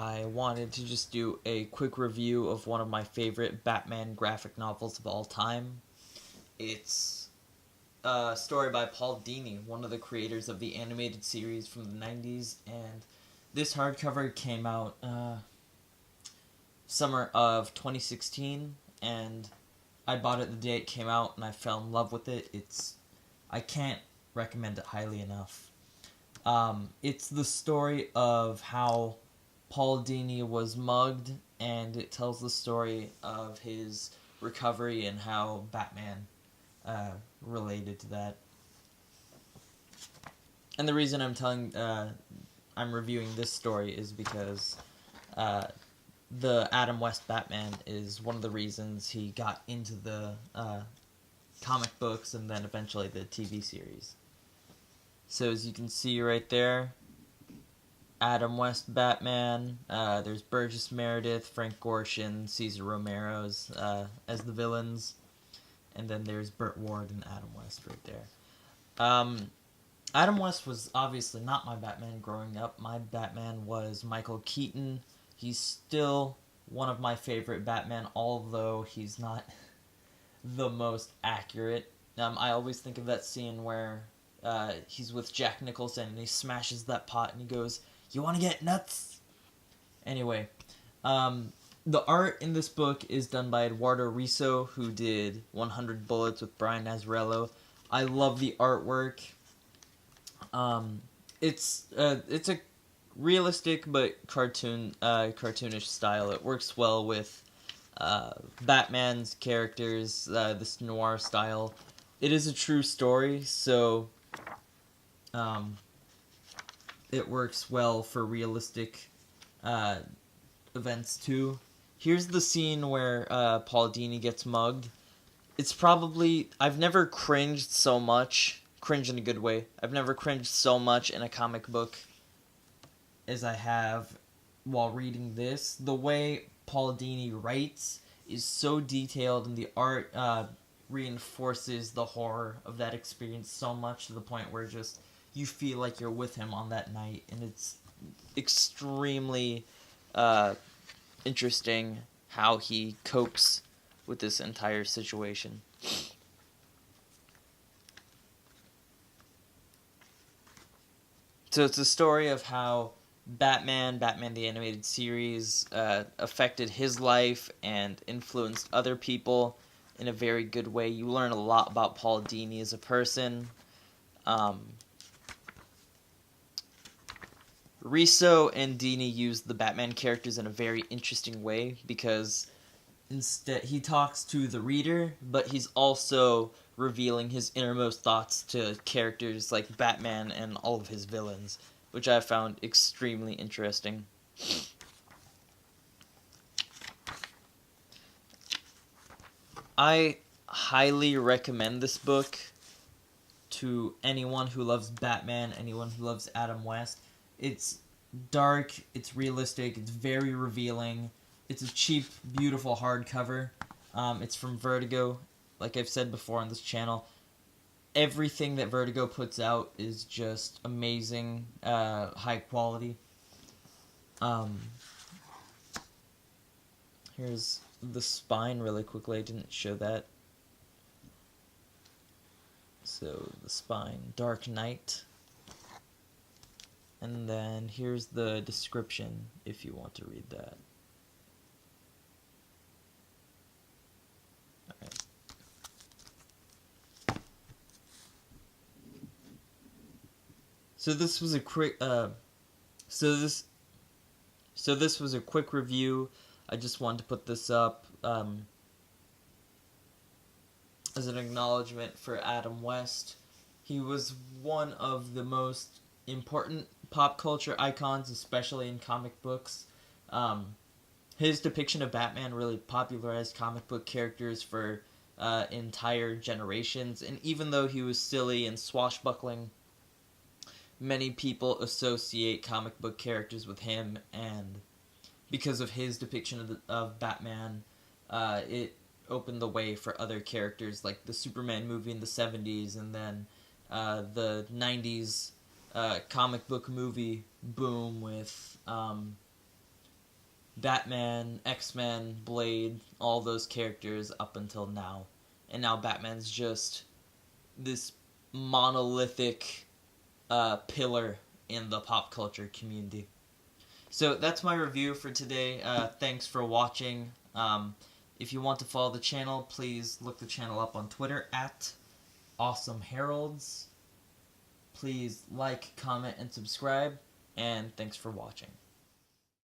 I wanted to just do a quick review of one of my favorite Batman graphic novels of all time. It's a story by Paul Dini, one of the creators of the animated series from the 90s, and this hardcover came out summer of 2016, and I bought it the day it came out, and I fell in love with it. I can't recommend it highly enough. It's the story of how Paul Dini was mugged, and it tells the story of his recovery and how Batman related to that. And the reason I'm reviewing this story is because the Adam West Batman is one of the reasons he got into the comic books and then eventually the TV series. So as you can see right there, Adam West Batman, there's Burgess Meredith, Frank Gorshin, Cesar Romero's as the villains, and then there's Burt Ward and Adam West right there. Adam West was obviously not my Batman growing up. My Batman was Michael Keaton. He's still one of my favorite Batman, although he's not the most accurate. I always think of that scene where he's with Jack Nicholson and he smashes that pot and he goes, "You want to get nuts?" Anyway, the art in this book is done by Eduardo Risso, who did 100 Bullets with Brian Azzarello. I love the artwork. It's a realistic but cartoonish style. It works well with Batman's characters, this noir style. It is a true story, so it works well for realistic events too. Here's the scene where Paul Dini gets mugged. It's probably... I've never cringed so much. Cringe in a good way. I've never cringed so much in a comic book as I have while reading this. The way Paul Dini writes is so detailed, and the art reinforces the horror of that experience so much to the point where just you feel like you're with him on that night, and it's extremely interesting how he copes with this entire situation. So it's a story of how Batman the Animated Series, affected his life and influenced other people in a very good way. You learn a lot about Paul Dini as a person. Risso and Dini used the Batman characters in a very interesting way because instead he talks to the reader, but he's also revealing his innermost thoughts to characters like Batman and all of his villains, which I found extremely interesting. I highly recommend this book to anyone who loves Batman, anyone who loves Adam West. It's dark, it's realistic, it's very revealing. It's a cheap, beautiful hardcover. It's from Vertigo. Like I've said before on this channel, everything that Vertigo puts out is just amazing, high quality. Here's the spine really quickly. I didn't show that. So the spine, Dark Knight. And then here's the description if you want to read that. Alright. So this was a quick this was a quick review. I just wanted to put this up as an acknowledgement for Adam West. He was one of the most important pop culture icons, especially in comic books. His depiction of Batman really popularized comic book characters for entire generations, and even though he was silly and swashbuckling, many people associate comic book characters with him, and because of his depiction of Batman, it opened the way for other characters like the Superman movie in the 70s, and then the 90s comic book movie boom with Batman, X-Men, Blade, all those characters up until now. And now Batman's just this monolithic pillar in the pop culture community. So that's my review for today. Thanks for watching. If you want to follow the channel, please look the channel up on Twitter at Awesome Heralds. Please like, comment, and subscribe. And thanks for watching.